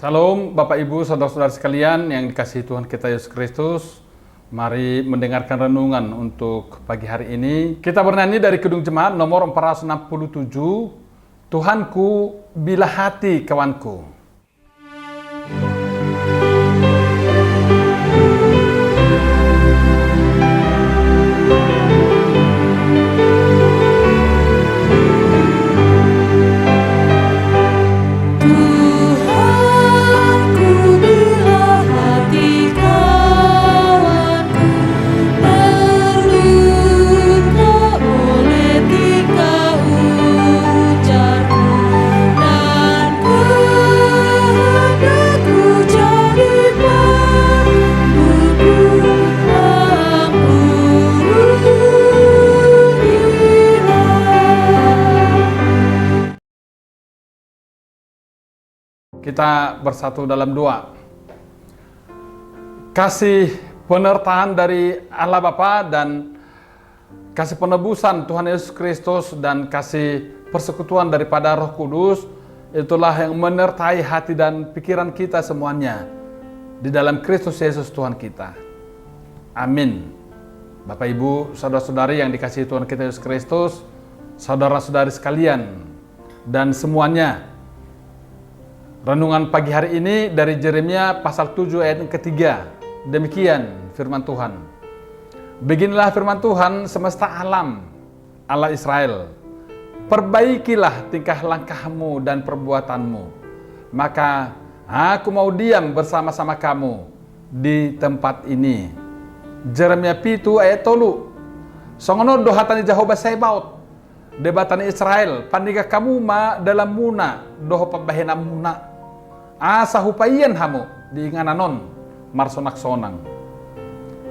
Salam Bapak Ibu, saudara-saudara sekalian yang dikasihi Tuhan kita Yesus Kristus. Mari mendengarkan renungan untuk pagi hari ini. Kita bernyanyi dari Kidung Jemaat nomor 467, Tuhanku bila hati kawanku. Kita bersatu dalam doa. Kasih penyertaan dari Allah Bapa dan kasih penebusan Tuhan Yesus Kristus dan kasih persekutuan daripada Roh Kudus, itulah yang menyertai hati dan pikiran kita semuanya di dalam Kristus Yesus Tuhan kita. Amin. Bapak Ibu, saudara-saudari yang dikasihi Tuhan kita Yesus Kristus, saudara-saudari sekalian dan semuanya. Renungan pagi hari ini dari Yeremia pasal 7 ayat yang ketiga. Demikian firman Tuhan. Beginilah firman Tuhan semesta alam, Allah Israel. Perbaikilah tingkah langkahmu dan perbuatanmu, maka aku mau diam bersama-sama kamu di tempat ini. Yeremia 7 ayat 3. Songono dohatani Jehovah Sebaot, debatani Israel, pandika kamu ma dalam muna doho pabahena muna. Asa hupayan hamu diingananon marsonak sonang.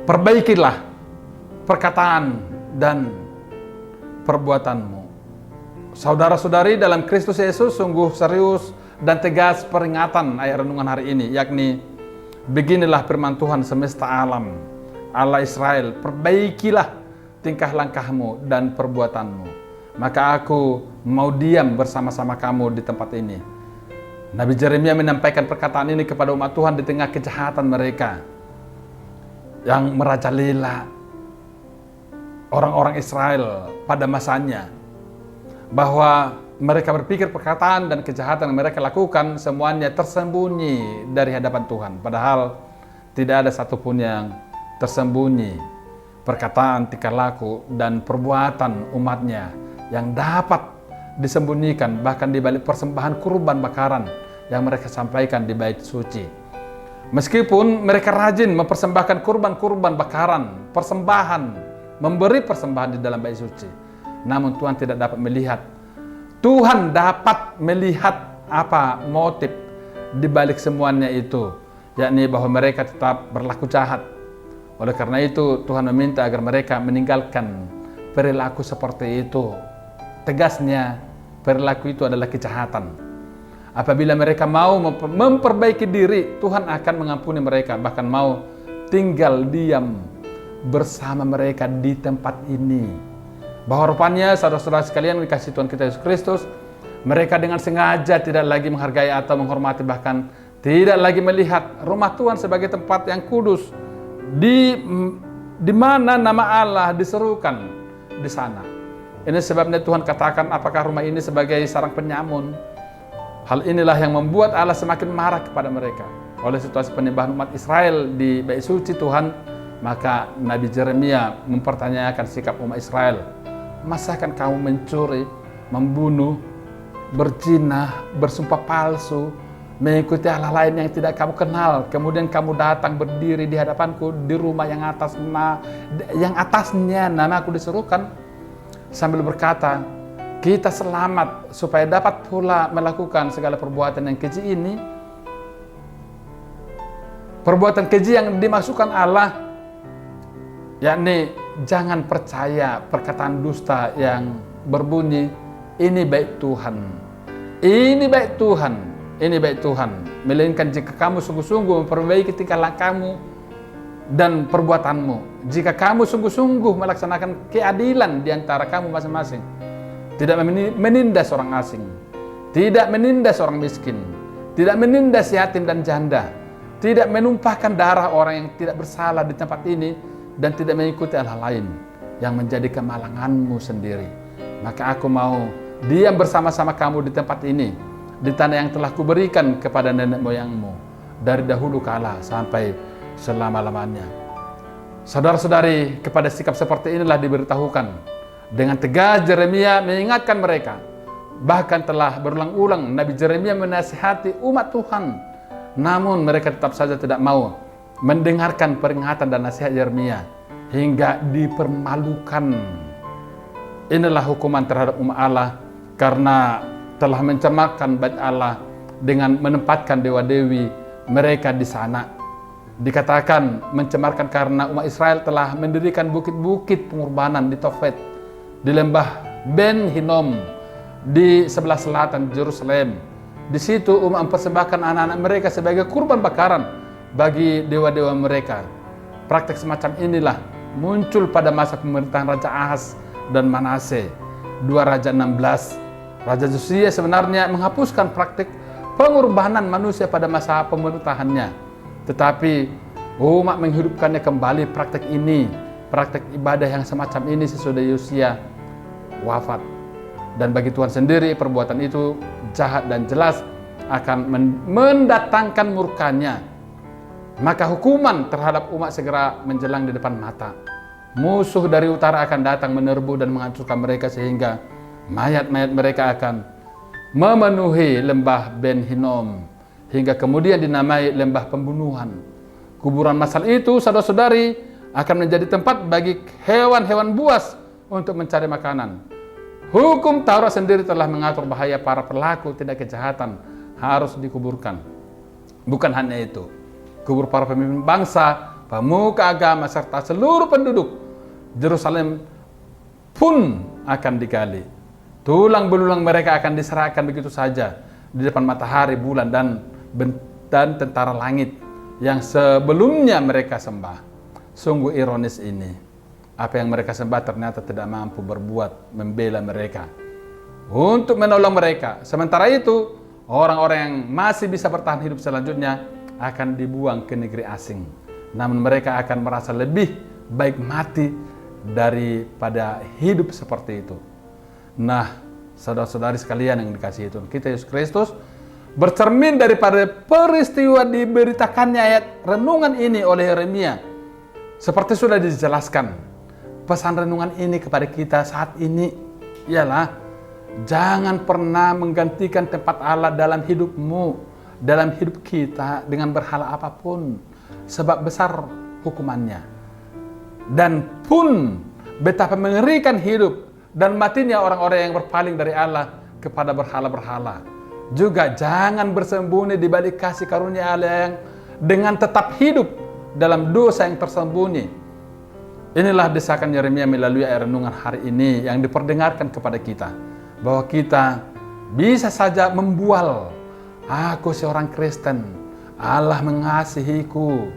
Perbaikilah perkataan dan perbuatanmu. Saudara-saudari dalam Kristus Yesus, sungguh serius dan tegas peringatan ayat renungan hari ini, yakni beginilah firman Tuhan semesta alam, Allah Israel, perbaikilah tingkah langkahmu dan perbuatanmu, maka aku mau diam bersama-sama kamu di tempat ini. Nabi Yeremia menyampaikan perkataan ini kepada umat Tuhan di tengah kejahatan mereka yang merajalela orang-orang Israel pada masanya, bahwa mereka berpikir perkataan dan kejahatan yang mereka lakukan semuanya tersembunyi dari hadapan Tuhan, padahal tidak ada satupun yang tersembunyi. Perkataan, tingkah laku dan perbuatan umatnya yang dapat disembunyikan bahkan di balik persembahan kurban bakaran yang mereka sampaikan di bait suci. Meskipun mereka rajin mempersembahkan kurban-kurban bakaran, persembahan, memberi persembahan di dalam bait suci, namun Tuhan tidak dapat melihat. Tuhan dapat melihat apa motif di balik semuanya itu, yakni bahwa mereka tetap berlaku jahat. Oleh karena itu Tuhan meminta agar mereka meninggalkan perilaku seperti itu. Tegasnya, perilaku itu adalah kejahatan. Apabila mereka mau memperbaiki diri, Tuhan akan mengampuni mereka, bahkan mau tinggal diam bersama mereka di tempat ini. Bahwa rupanya saudara-saudara sekalian dikasihi Tuhan kita Yesus Kristus, mereka dengan sengaja tidak lagi menghargai atau menghormati, bahkan tidak lagi melihat rumah Tuhan sebagai tempat yang kudus, di mana nama Allah diserukan di sana. Ini sebabnya Tuhan katakan, apakah rumah ini sebagai sarang penyamun? Hal inilah yang membuat Allah semakin marah kepada mereka. Oleh situasi penyembahan umat Israel di bait suci Tuhan, maka Nabi Yeremia mempertanyakan sikap umat Israel. Masakan kamu mencuri, membunuh, berzina, bersumpah palsu, mengikuti Allah lain yang tidak kamu kenal, kemudian kamu datang berdiri di hadapanku di rumah yang atasnya namaku diserukan, sambil berkata, kita selamat supaya dapat pula melakukan segala perbuatan yang keji ini. Perbuatan keji yang dimaksudkan Allah, yakni jangan percaya perkataan dusta yang berbunyi, ini baik Tuhan, ini baik Tuhan, ini baik Tuhan. Melainkan jika kamu sungguh-sungguh memperbaiki tingkah lakumu dan perbuatanmu, jika kamu sungguh-sungguh melaksanakan keadilan di antara kamu masing-masing, tidak menindas orang asing, tidak menindas orang miskin, tidak menindas yatim dan janda, tidak menumpahkan darah orang yang tidak bersalah di tempat ini, dan tidak mengikuti hal lain yang menjadi kemalanganmu sendiri. Maka aku mau diam bersama-sama kamu di tempat ini, di tanah yang telah kuberikan kepada nenek moyangmu dari dahulu kala sampai selama-lamanya. Saudara-saudari, kepada sikap seperti inilah diberitahukan. Dengan tegas Yeremia mengingatkan mereka. Bahkan telah berulang-ulang Nabi Yeremia menasihati umat Tuhan. Namun mereka tetap saja tidak mau mendengarkan peringatan dan nasihat Yeremia hingga dipermalukan. Inilah hukuman terhadap umat Allah karena telah mencemarkan bait Allah dengan menempatkan dewa-dewi mereka di sana. Dikatakan mencemarkan karena umat Israel telah mendirikan bukit-bukit pengorbanan di Tofet, di lembah Ben Hinnom, di sebelah selatan Yerusalem. Di situ umat mempersembahkan anak-anak mereka sebagai kurban bakaran bagi dewa-dewa mereka. Praktek semacam inilah muncul pada masa pemerintahan Raja Ahaz dan Manase, 2 Raja 16. Raja Josia sebenarnya menghapuskan praktik pengorbanan manusia pada masa pemerintahannya. Tetapi umat menghidupkannya kembali praktik ini, praktik ibadah yang semacam ini sesudah Yosia wafat. Dan bagi Tuhan sendiri perbuatan itu jahat dan jelas akan mendatangkan murkanya. Maka hukuman terhadap umat segera menjelang di depan mata. Musuh dari utara akan datang menerbu dan menghancurkan mereka sehingga mayat-mayat mereka akan memenuhi lembah Ben Hinnom hingga kemudian dinamai lembah pembunuhan. Kuburan massal itu, saudara-saudari, akan menjadi tempat bagi hewan-hewan buas untuk mencari makanan. Hukum Taurat sendiri telah mengatur bahaya para pelaku tindak kejahatan harus dikuburkan. Bukan hanya itu, kubur para pemimpin bangsa, pemuka agama, serta seluruh penduduk Yerusalem pun akan digali. Tulang belulang mereka akan diserahkan begitu saja di depan matahari, bulan, dan tentara langit yang sebelumnya mereka sembah. Sungguh ironis ini. Apa yang mereka sembah ternyata tidak mampu berbuat membela mereka, untuk menolong mereka. Sementara itu, orang-orang yang masih bisa bertahan hidup selanjutnya akan dibuang ke negeri asing. Namun mereka akan merasa lebih baik mati daripada hidup seperti itu. Nah, saudara-saudari sekalian yang dikasihi Tuhan kita Yesus Kristus, bercermin daripada peristiwa diberitakannya ayat renungan ini oleh Yeremia, seperti sudah dijelaskan, pesan renungan ini kepada kita saat ini ialah jangan pernah menggantikan tempat Allah dalam hidupmu, dalam hidup kita dengan berhala apapun, sebab besar hukumannya. Dan pun betapa mengerikan hidup dan matinya orang-orang yang berpaling dari Allah kepada berhala-berhala. Juga jangan bersembunyi di balik kasih karunia Allah yang dengan tetap hidup dalam dosa yang tersembunyi. Inilah desakan Yeremia melalui ayat renungan hari ini yang diperdengarkan kepada kita, bahwa kita bisa saja membual, aku seorang Kristen, Allah mengasihiku,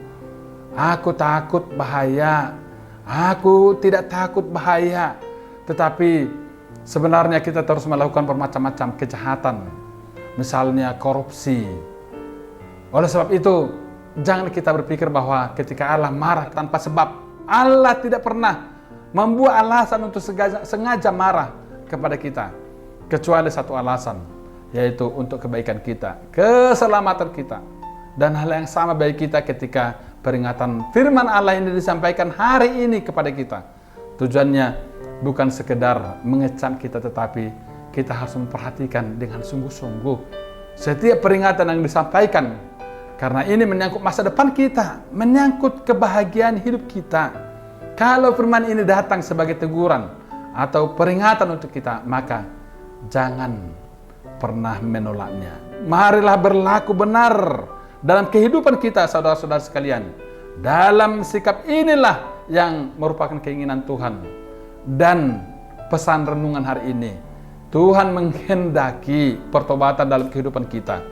aku takut bahaya, aku tidak takut bahaya. Tetapi sebenarnya kita terus melakukan bermacam-macam kejahatan, misalnya korupsi. Oleh sebab itu, jangan kita berpikir bahwa ketika Allah marah tanpa sebab. Allah tidak pernah membuat alasan untuk sengaja marah kepada kita, kecuali satu alasan, yaitu untuk kebaikan kita, keselamatan kita. Dan hal yang sama bagi kita ketika peringatan firman Allah ini disampaikan hari ini kepada kita. Tujuannya bukan sekedar mengecam kita, tetapi kita harus memperhatikan dengan sungguh-sungguh setiap peringatan yang disampaikan, karena ini menyangkut masa depan kita, menyangkut kebahagiaan hidup kita. Kalau firman ini datang sebagai teguran atau peringatan untuk kita, maka jangan pernah menolaknya. Marilah berlaku benar dalam kehidupan kita, saudara-saudara sekalian. Dalam sikap inilah yang merupakan keinginan Tuhan. Dan pesan renungan hari ini, Tuhan menghendaki pertobatan dalam kehidupan kita.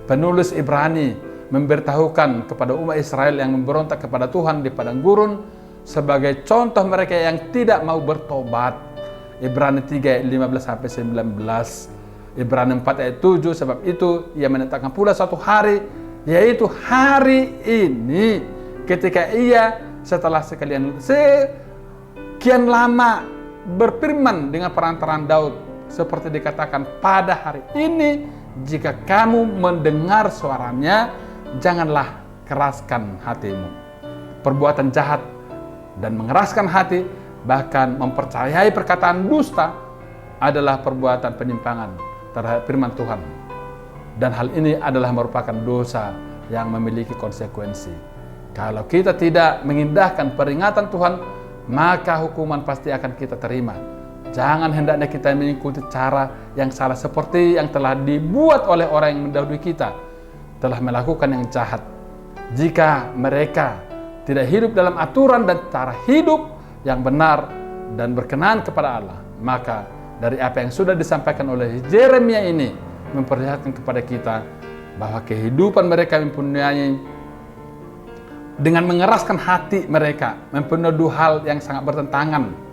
Penulis Ibrani memberitahukan kepada umat Israel yang memberontak kepada Tuhan di padang gurun sebagai contoh mereka yang tidak mau bertobat. Ibrani 3 ayat 15-19. Ibrani 4 ayat 7, sebab itu ia menetapkan pula suatu hari, yaitu hari ini, ketika ia setelah sekian lama berfirman dengan perantaraan Daud, seperti dikatakan, pada hari ini jika kamu mendengar suaranya, janganlah keraskan hatimu. Perbuatan jahat dan mengeraskan hati, bahkan mempercayai perkataan dusta, adalah perbuatan penyimpangan terhadap firman Tuhan. Dan hal ini adalah merupakan dosa yang memiliki konsekuensi. Kalau kita tidak mengindahkan peringatan Tuhan, maka hukuman pasti akan kita terima. Jangan hendaknya kita mengikuti cara yang salah seperti yang telah dibuat oleh orang yang mendahului kita, telah melakukan yang jahat. Jika mereka tidak hidup dalam aturan dan cara hidup yang benar dan berkenan kepada Allah, maka dari apa yang sudah disampaikan oleh Yeremia ini memperlihatkan kepada kita bahwa kehidupan mereka mempunyai, dengan mengeraskan hati mereka, mempunyai dua hal yang sangat bertentangan.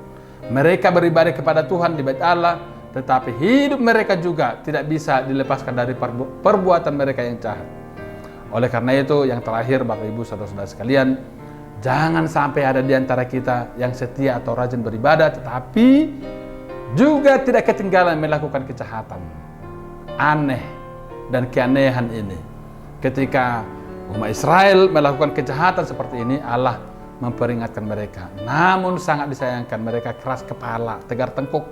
Mereka beribadah kepada Tuhan di bait Allah, tetapi hidup mereka juga tidak bisa dilepaskan dari perbuatan mereka yang jahat. Oleh karena itu, yang terakhir Bapak Ibu Saudara-saudara sekalian, jangan sampai ada di antara kita yang setia atau rajin beribadah, tetapi juga tidak ketinggalan melakukan kejahatan. Aneh dan keanehan ini. Ketika umat Israel melakukan kejahatan seperti ini, Allah memperingatkan mereka. Namun sangat disayangkan, mereka keras kepala, tegar tengkuk,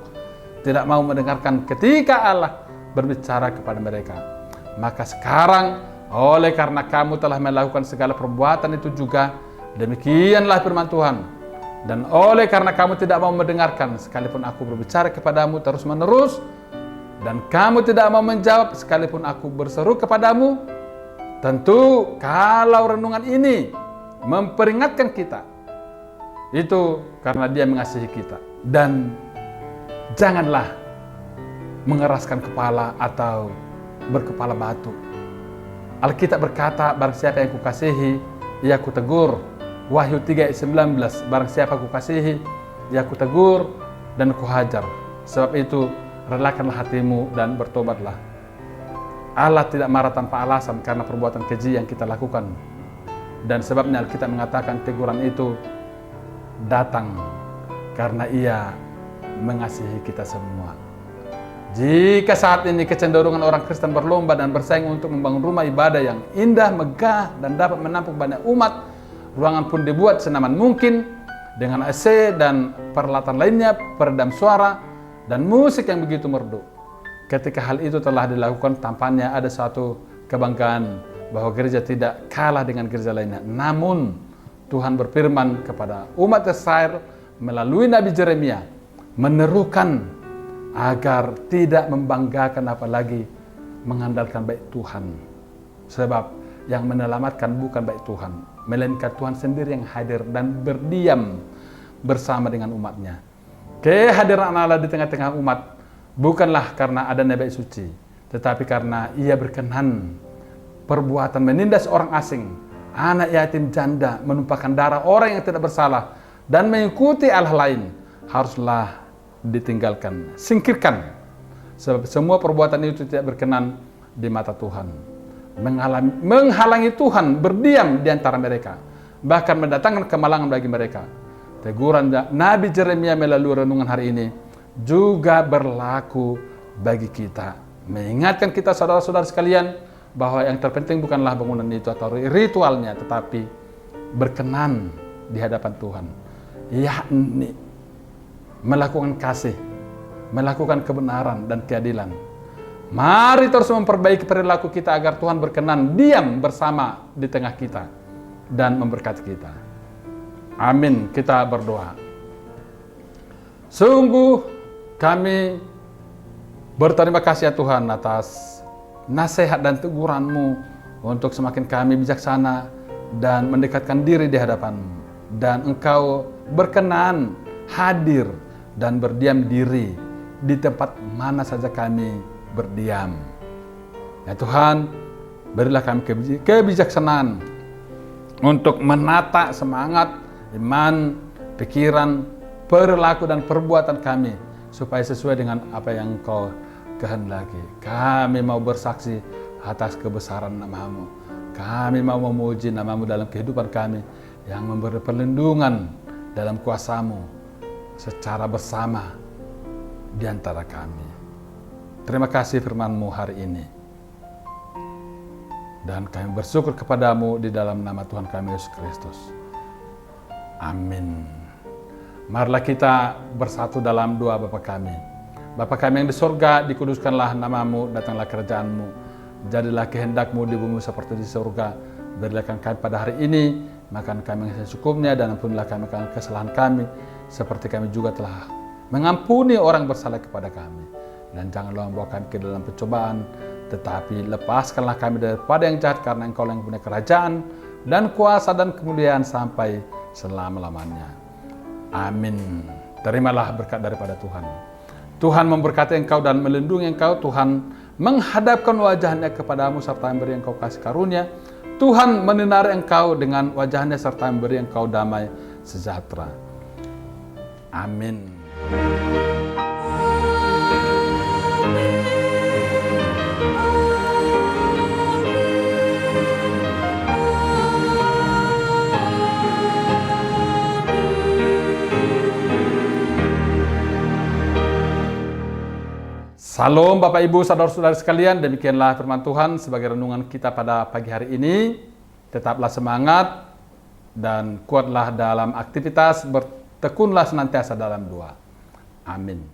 tidak mau mendengarkan ketika Allah berbicara kepada mereka. Maka sekarang, oleh karena kamu telah melakukan segala perbuatan itu juga, demikianlah firman Tuhan. Dan oleh karena kamu tidak mau mendengarkan, sekalipun aku berbicara kepadamu terus menerus, dan kamu tidak mau menjawab sekalipun aku berseru kepadamu, tentu kalau renungan ini memperingatkan kita, itu karena Dia mengasihi kita. Dan janganlah mengeraskan kepala atau berkepala batu. Alkitab berkata, barang siapa yang kukasihi, ia kutegur. Wahyu 3 ayat 19, barang siapa kukasihi, ia kutegur dan kuhajar. Sebab itu, relakanlah hatimu dan bertobatlah. Allah tidak marah tanpa alasan karena perbuatan keji yang kita lakukan. Dan sebabnya Alkitab mengatakan teguran itu datang karena Ia mengasihi kita semua. Jika saat ini kecenderungan orang Kristen berlomba dan bersaing untuk membangun rumah ibadah yang indah, megah, dan dapat menampung banyak umat, ruangan pun dibuat senaman mungkin dengan AC dan peralatan lainnya, peredam suara, dan musik yang begitu merdu. Ketika hal itu telah dilakukan, tampaknya ada suatu kebanggaan bahwa gereja tidak kalah dengan gereja lainnya. Namun, Tuhan berfirman kepada umat Israel melalui Nabi Yeremia, menerukan agar tidak membanggakan apalagi mengandalkan baik Tuhan. Sebab yang menyelamatkan bukan baik Tuhan, melainkan Tuhan sendiri yang hadir dan berdiam bersama dengan umatnya. Kehadiran Allah di tengah-tengah umat bukanlah karena ada baik suci, tetapi karena Ia berkenan perbuatan menindas orang asing, anak yatim janda, menumpahkan darah orang yang tidak bersalah, dan mengikuti Allah lain, haruslah ditinggalkan, singkirkan. Sebab semua perbuatan itu tidak berkenan di mata Tuhan. Menghalangi Tuhan berdiam di antara mereka, bahkan mendatangkan kemalangan bagi mereka. Teguran Nabi Yeremia melalui renungan hari ini juga berlaku bagi kita, mengingatkan kita saudara-saudara sekalian bahwa yang terpenting bukanlah bangunan itu atau ritualnya, tetapi berkenan di hadapan Tuhan, yakni melakukan kasih, melakukan kebenaran dan keadilan. Mari terus memperbaiki perilaku kita agar Tuhan berkenan diam bersama di tengah kita dan memberkati kita. Amin. Kita berdoa. Sungguh kami berterima kasih ya Tuhan atas nasihat dan teguran-Mu untuk semakin kami bijaksana dan mendekatkan diri di hadapan-Mu. Dan Engkau berkenan hadir dan berdiam diri di tempat mana saja kami berdiam. Ya Tuhan, berilah kami kebijaksanaan untuk menata semangat, iman, pikiran, perilaku dan perbuatan kami supaya sesuai dengan apa yang Engkau kehendaki. Kami mau bersaksi atas kebesaran nama-Mu. Kami mau memuji nama-Mu dalam kehidupan kami, yang memberi perlindungan dalam kuasa-Mu secara bersama di antara kami. Terima kasih firman-Mu hari ini. Dan kami bersyukur kepadamu di dalam nama Tuhan kami Yesus Kristus. Amin. Marilah kita bersatu dalam doa Bapa kami. Bapa kami yang di surga, dikuduskanlah nama-Mu, datanglah kerajaan-Mu. Jadilah kehendak-Mu di bumi seperti di surga. Berilah kami pada hari ini makan kami yang secukupnya, dan ampunilah kami kesalahan kami, seperti kami juga telah mengampuni orang bersalah kepada kami. Dan janganlah membawa kami ke dalam pencobaan, tetapi lepaskanlah kami daripada yang jahat, karena Engkau yang punya kerajaan dan kuasa dan kemuliaan sampai selama-lamanya. Amin. Terimalah berkat daripada Tuhan. Tuhan memberkati engkau dan melindungi engkau. Tuhan menghadapkan wajahnya kepadamu serta memberi engkau kasih karunia. Tuhan menyinari engkau dengan wajahnya serta memberi engkau damai sejahtera. Amin. Salam Bapak Ibu, saudara-saudara sekalian, demikianlah firman Tuhan sebagai renungan kita pada pagi hari ini. Tetaplah semangat dan kuatlah dalam aktivitas, bertekunlah senantiasa dalam doa. Amin.